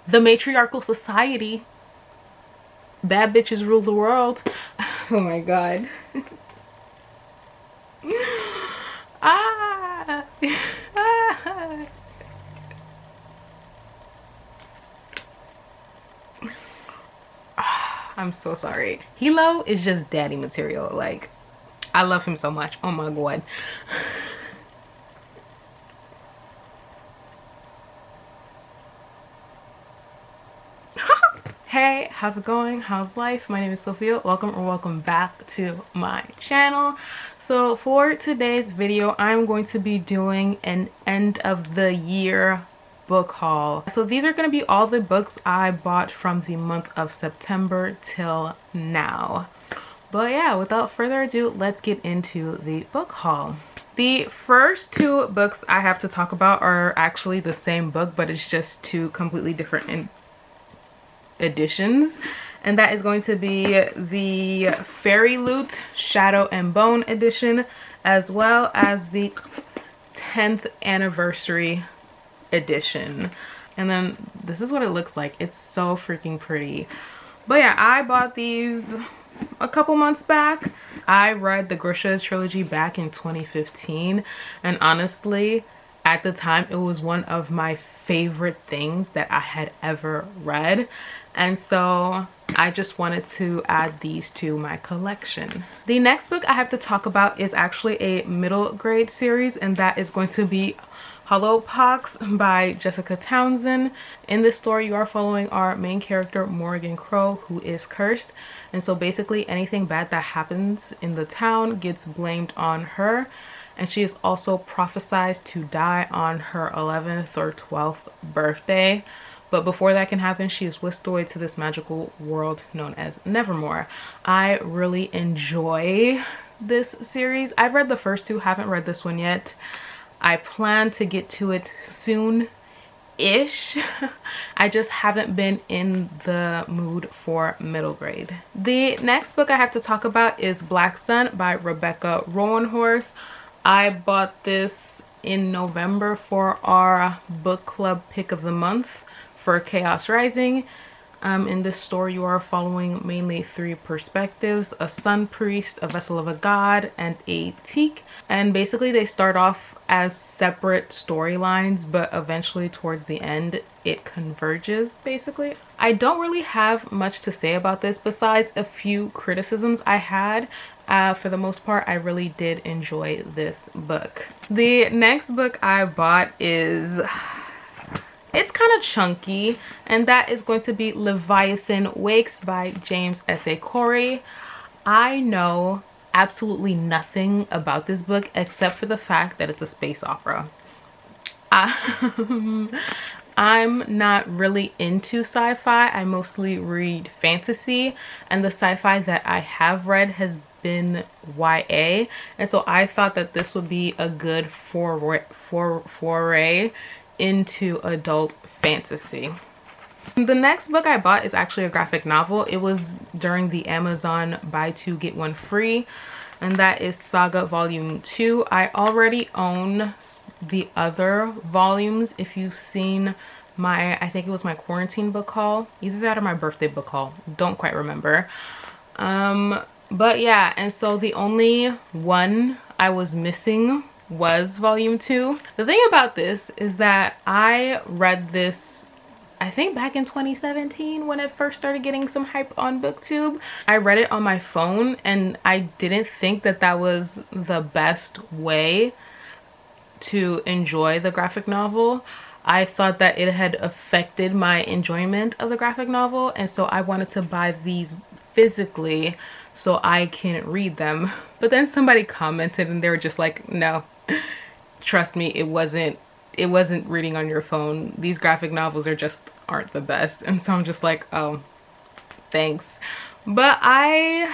the matriarchal society. Bad bitches rule the world. Oh my god. Ah. Ah. I'm so sorry. Hilo is just daddy material. Like, I love him so much. Oh my god. Hey, how's it going? How's life? My name is Sophia. Welcome back to my channel. So for today's video, I'm going to be doing an end of the year book haul. So these are going to be all the books I bought from the month of September till now. But yeah, without further ado, let's get into the book haul. The first two books I have to talk about are actually the same book, but it's just two completely different editions, and that is going to be the Fairy Loot Shadow and Bone edition, as well as the 10th anniversary edition. And then this is what it looks like. It's so freaking pretty. But yeah, I bought these a couple months back. I read the Grisha trilogy back in 2015, and honestly, at the time, it was one of my favorite things that I had ever read. And so I just wanted to add these to my collection. The next book I have to talk about is actually a middle grade series, and that is going to be Hollowpox by Jessica Townsend. In this story, you are following our main character, Morgan Crow, who is cursed. And so basically anything bad that happens in the town gets blamed on her. And she is also prophesied to die on her 11th or 12th birthday. But before that can happen, she is whisked away to this magical world known as Nevermore. I really enjoy this series. I've read the first two, haven't read this one yet. I plan to get to it soon-ish. I just haven't been in the mood for middle grade. The next book I have to talk about is Black Sun by Rebecca Rowanhorse. I bought this in November for our book club pick of the month for Chaos Rising. In this story, you are following mainly three perspectives: a sun priest, a vessel of a god, and a teak. And basically they start off as separate storylines, but eventually towards the end it converges basically. I don't really have much to say about this besides a few criticisms I had. For the most part, I really did enjoy this book. The next book I bought is... it's kind of chunky, and that is going to be Leviathan Wakes by James S.A. Corey. I know absolutely nothing about this book except for the fact that it's a space opera. I'm not really into sci-fi. I mostly read fantasy, and the sci-fi that I have read has been YA, and so I thought that this would be a good foray into adult fantasy. The next book I bought is actually a graphic novel. It was during the Amazon buy two get one free, and that is Saga Volume 2. I already own the other volumes. If you've seen my, I think it was my quarantine book haul, either that or my birthday book haul, don't quite remember. But yeah, and so the only one I was missing was Volume 2. The thing about this is that I read this, I think back in 2017 when it first started getting some hype on BookTube. I read it on my phone, and I didn't think that that was the best way to enjoy the graphic novel. I thought that it had affected my enjoyment of the graphic novel, and so I wanted to buy these physically so I can read them. But then somebody commented and they were just like, no, trust me, it wasn't reading on your phone. These graphic novels aren't the best. And so I'm just like, oh, thanks. But I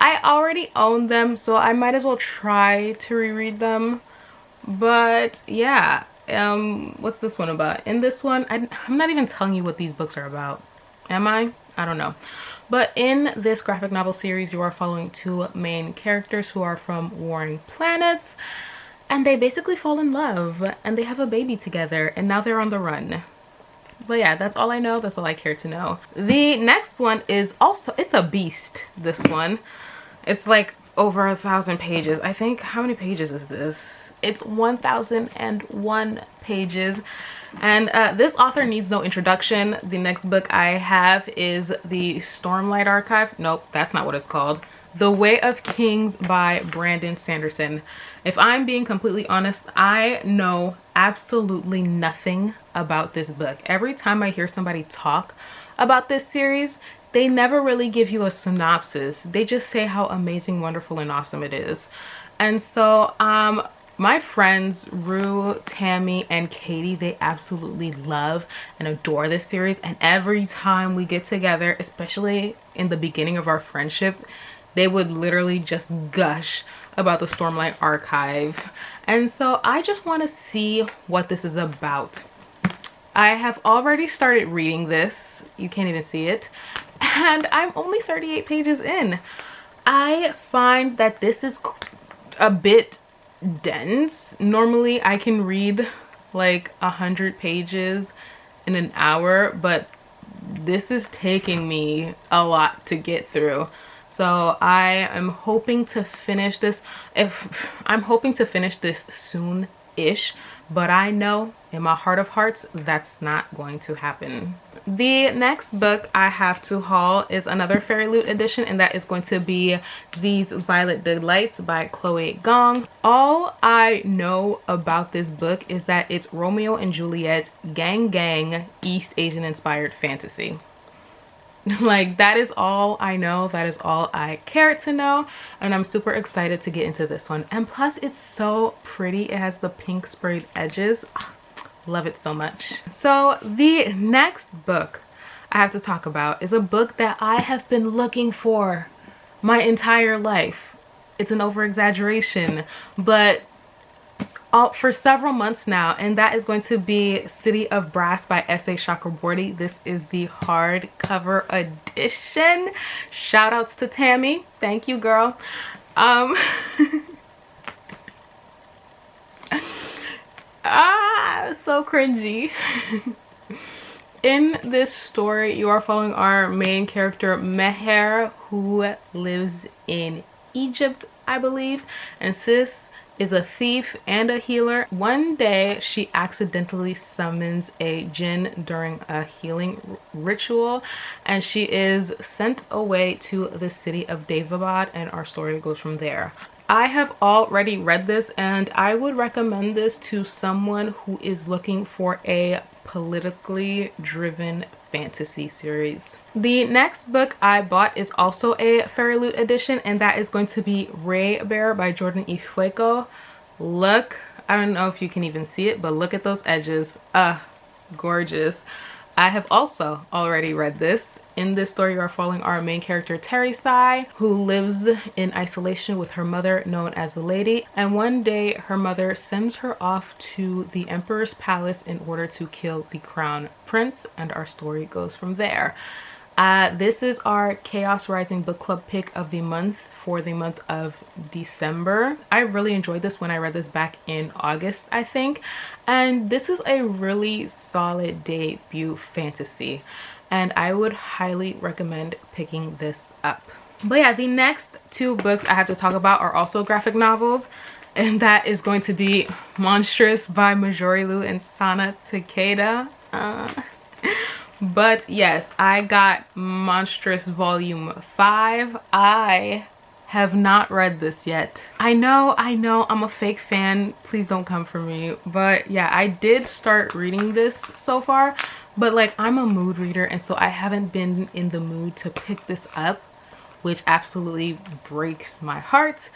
already own them, so I might as well try to reread them. But yeah, what's this one about? In this one, I'm not even telling you what these books are about. Am I? I don't know. But in this graphic novel series, you are following two main characters who are from warring planets, and they basically fall in love, and they have a baby together, and now they're on the run. But yeah, that's all I know. That's all I care to know. The next one is also, it's a beast, this one. It's like over 1,000 pages. I think, how many pages is this? It's 1,001 pages. And this author needs no introduction. The next book I have is the Stormlight Archive. Nope, that's not what it's called. The Way of Kings by Brandon Sanderson. If I'm being completely honest, I know absolutely nothing about this book. Every time I hear somebody talk about this series, they never really give you a synopsis. They just say how amazing, wonderful, and awesome it is. And so my friends Rue, Tammie, and Katy, they absolutely love and adore this series. And every time we get together, especially in the beginning of our friendship, they would literally just gush about the Stormlight Archive. And so I just want to see what this is about. I have already started reading this. You can't even see it. And I'm only 38 pages in. I find that this is a bit dense. Normally I can read like 100 pages in an hour, but this is taking me a lot to get through. So I am hoping to finish this. I'm hoping to finish this soon-ish, but I know in my heart of hearts that's not going to happen. The next book I have to haul is another Fairy Loot edition, and that is going to be These Violet Delights by Chloe Gong. All I know about this book is that it's Romeo and Juliet gang East Asian inspired fantasy. Like, that is all I know. That is all I care to know, and I'm super excited to get into this one. And plus, it's so pretty. It has the pink sprayed edges. Love it so much. So the next book I have to talk about is a book that I have been looking for my entire life. It's an over-exaggeration, but for several months now, and that is going to be City of Brass by S.A. Chakraborty. This is the hardcover edition. Shout outs to Tammie. Thank you, girl. So cringy. In this story, you are following our main character, Meher, who lives in Egypt, I believe, and sis is a thief and a healer. One day she accidentally summons a jinn during a healing ritual, and she is sent away to the city of Davabad, and our story goes from there. I have already read this, and I would recommend this to someone who is looking for a politically driven fantasy series. The next book I bought is also a Fairy Loot edition, and that is going to be Rey Bear by Jordan E. Fueco. Look, I don't know if you can even see it, but look at those edges. Gorgeous. I have also already read this. In this story, you are following our main character, Terry Sai, who lives in isolation with her mother, known as the Lady. And one day, her mother sends her off to the Emperor's palace in order to kill the crown prince, and our story goes from there. This is our Chaos Rising book club pick of the month for the month of December. I really enjoyed this when I read this back in August, I think. And this is a really solid debut fantasy, and I would highly recommend picking this up. But yeah, the next two books I have to talk about are also graphic novels, and that is going to be Monstrous by Majori Lu and Sana Takeda. But yes, I got Monstrous Volume 5. I have not read this yet. I know, I'm a fake fan. Please don't come for me. But yeah, I did start reading this so far, but like, I'm a mood reader, and so I haven't been in the mood to pick this up, which absolutely breaks my heart.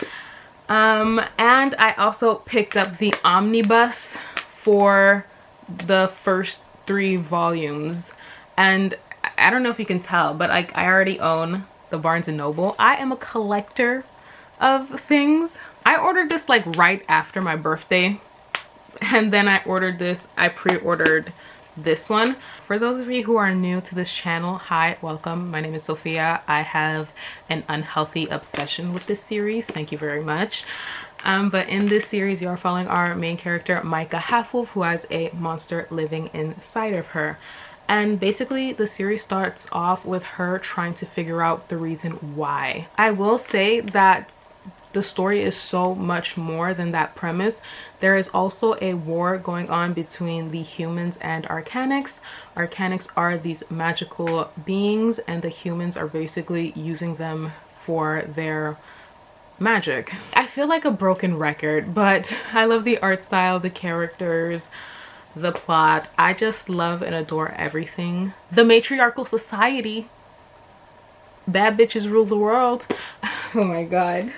And I also picked up the omnibus for the first 3 volumes. And I don't know if you can tell, but like, I already own the Barnes & Noble. I am a collector of things. I ordered this like right after my birthday, and then I pre-ordered this one. For those of you who are new to this channel, hi, welcome. My name is Sophia. I have an unhealthy obsession with this series. Thank you very much. But in this series, you are following our main character, Micah Halfwolf, who has a monster living inside of her. And basically the series starts off with her trying to figure out the reason why. I will say that the story is so much more than that premise. There is also a war going on between the humans and Arcanics. Arcanics are these magical beings, and the humans are basically using them for their magic. I feel like a broken record, but I love the art style, the characters, the plot. I just love and adore everything. The matriarchal society. Bad bitches rule the world. Oh my god.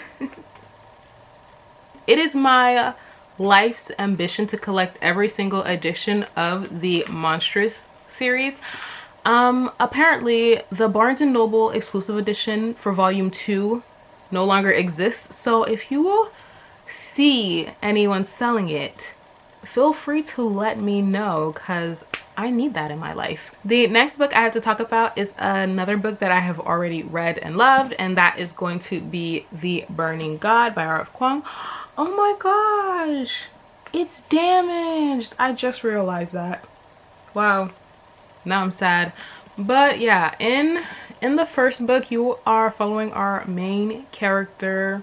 It is my life's ambition to collect every single edition of the Monstrous series. Apparently the Barnes & Noble exclusive edition for volume 2 no longer exists. So if you will see anyone selling it, feel free to let me know, because I need that in my life. The next book I have to talk about is another book that I have already read and loved, and that is going to be The Burning God by R.F. Kuang. Oh my gosh, it's damaged. I just realized that. Wow, now I'm sad. But yeah, in the first book, you are following our main character,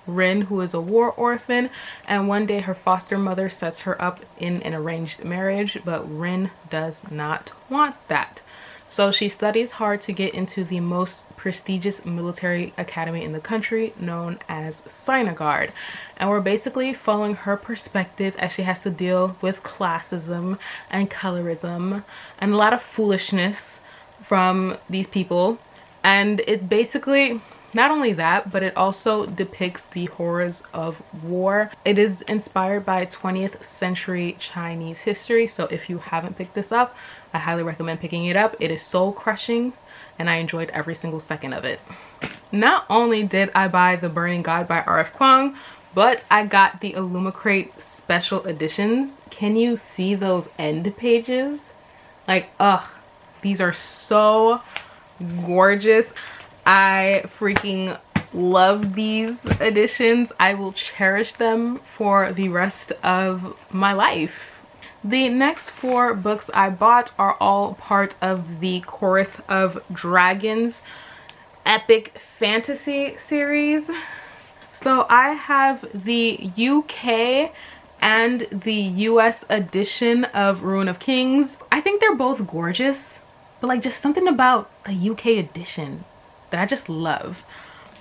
Rin, who is a war orphan, and one day her foster mother sets her up in an arranged marriage, but Rin does not want that. So she studies hard to get into the most prestigious military academy in the country, known as Sinagard. And we're basically following her perspective as she has to deal with classism and colorism and a lot of foolishness from these people. And it basically, not only that, but it also depicts the horrors of war. It is inspired by 20th century Chinese history. So if you haven't picked this up, I highly recommend picking it up. It is soul crushing and I enjoyed every single second of it. Not only did I buy The Burning God by R.F. Kuang, but I got the Illumicrate special editions. Can you see those end pages? Like, ugh, these are so gorgeous. I freaking love these editions. I will cherish them for the rest of my life. The next 4 books I bought are all part of the Chorus of Dragons epic fantasy series. So I have the UK and the US edition of Ruin of Kings. I think they're both gorgeous, but like just something about the UK edition that I just love.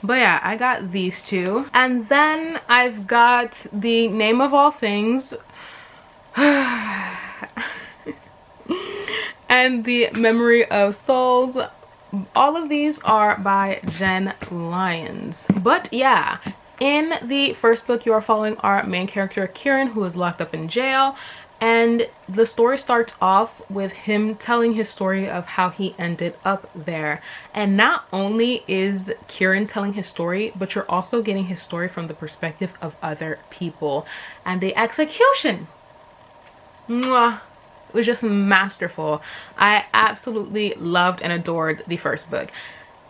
But yeah, I got these 2. And then I've got The Name of All Things and The Memory of Souls. All of these are by Jen Lyons. But yeah, in the first book you are following our main character Kieran, who is locked up in jail. And the story starts off with him telling his story of how he ended up there. And not only is Kieran telling his story, but you're also getting his story from the perspective of other people. And the execution, mwah, it was just masterful. I absolutely loved and adored the first book.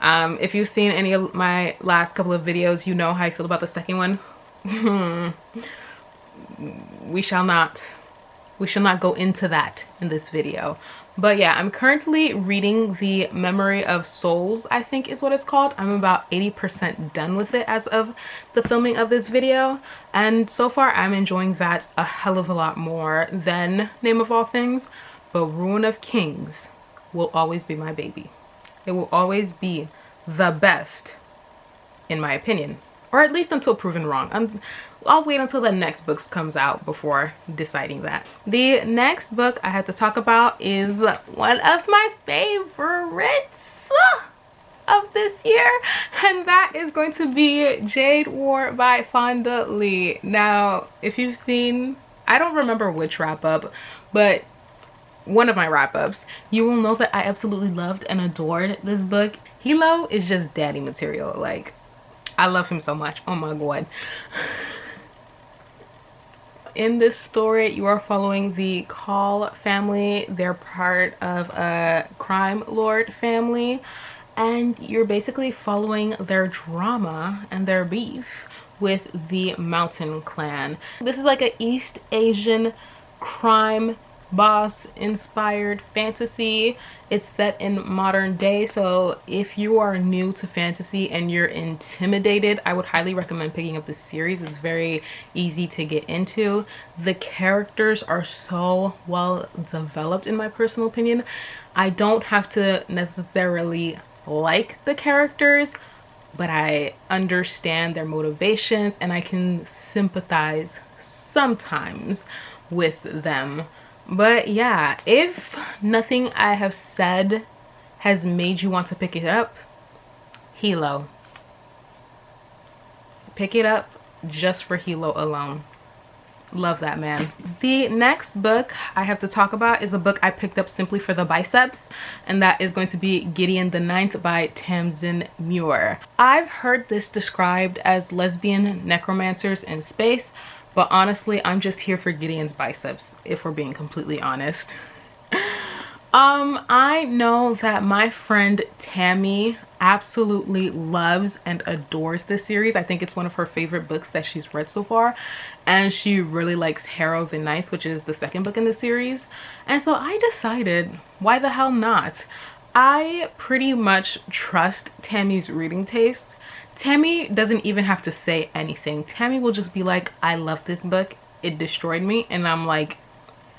If you've seen any of my last couple of videos, you know how I feel about the second one. We shall not go into that in this video. But yeah, I'm currently reading The Memory of Souls, I think is what it's called. I'm about 80% done with it as of the filming of this video. And so far I'm enjoying that a hell of a lot more than Name of All Things. But Ruin of Kings will always be my baby. It will always be the best, in my opinion. Or at least until proven wrong. I'll wait until the next book comes out before deciding that. The next book I have to talk about is one of my favorites of this year, and that is going to be Jade War by Fonda Lee. Now, if you've seen, I don't remember which wrap-up, but one of my wrap-ups, you will know that I absolutely loved and adored this book. Hilo is just daddy material. Like, I love him so much. Oh my god. In this story, you are following the Call family. They're part of a crime lord family, and you're basically following their drama and their beef with the Mountain Clan. This is like an East Asian crime boss inspired fantasy. It's set in modern day, so if you are new to fantasy and you're intimidated, I would highly recommend picking up this series. It's very easy to get into. The characters are so well developed, in my personal opinion. I don't have to necessarily like the characters, but I understand their motivations and I can sympathize sometimes with them. But yeah, if nothing I have said has made you want to pick it up, Hilo. Pick it up just for Hilo alone. Love that man. The next book I have to talk about is a book I picked up simply for the biceps, and that is going to be Gideon Ix by Tamsin Muir. I've heard this described as lesbian necromancers in space, but honestly, I'm just here for Gideon's biceps, if we're being completely honest. I know that my friend Tammie absolutely loves and adores this series. I think it's one of her favorite books that she's read so far, and she really likes Harrow the Ninth, which is the second book in the series. And so I decided, why the hell not? I pretty much trust Tammie's reading taste. Tammie doesn't even have to say anything. Tammie will just be like, I love this book, it destroyed me, and I'm like,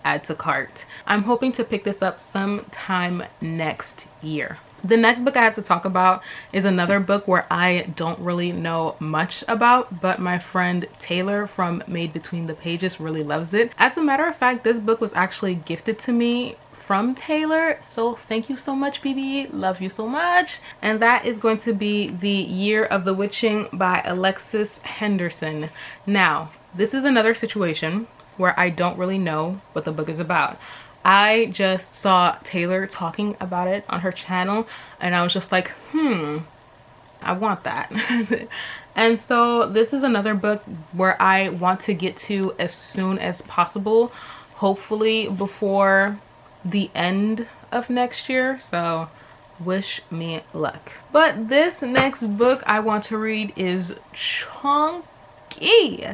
add to cart. I'm hoping to pick this up sometime next year. The next book I have to talk about is another book where I don't really know much about, but my friend Taylor from Made Between the Pages really loves it. As a matter of fact, this book was actually gifted to me from Taylor, so thank you so much, BB. Love you so much. And that is going to be The Year of the Witching by Alexis Henderson. Now, this is another situation where I don't really know what the book is about. I just saw Taylor talking about it on her channel, and I was just like, I want that. And so this is another book where I want to get to as soon as possible, hopefully before the end of next year. So wish me luck. But this next book I want to read is chunky.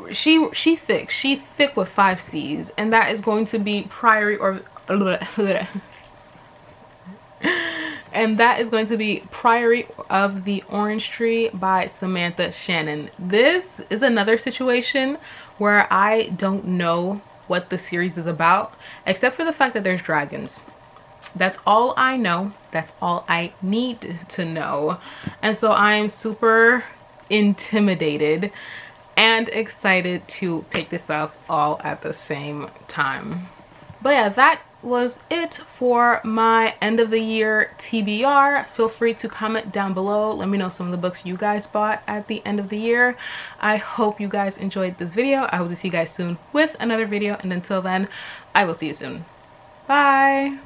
She thick with 5 C's, and that is going to be Priory of the Orange Tree by Samantha Shannon. This is another situation where I don't know what the series is about, except for the fact that there's dragons. That's all I know. That's all I need to know. And so I'm super intimidated and excited to pick this up all at the same time. But yeah, that was it for my end of the year TBR. Feel free to comment down below. Let me know some of the books you guys bought at the end of the year. I hope you guys enjoyed this video. I hope to see you guys soon with another video, and until then, I will see you soon. Bye.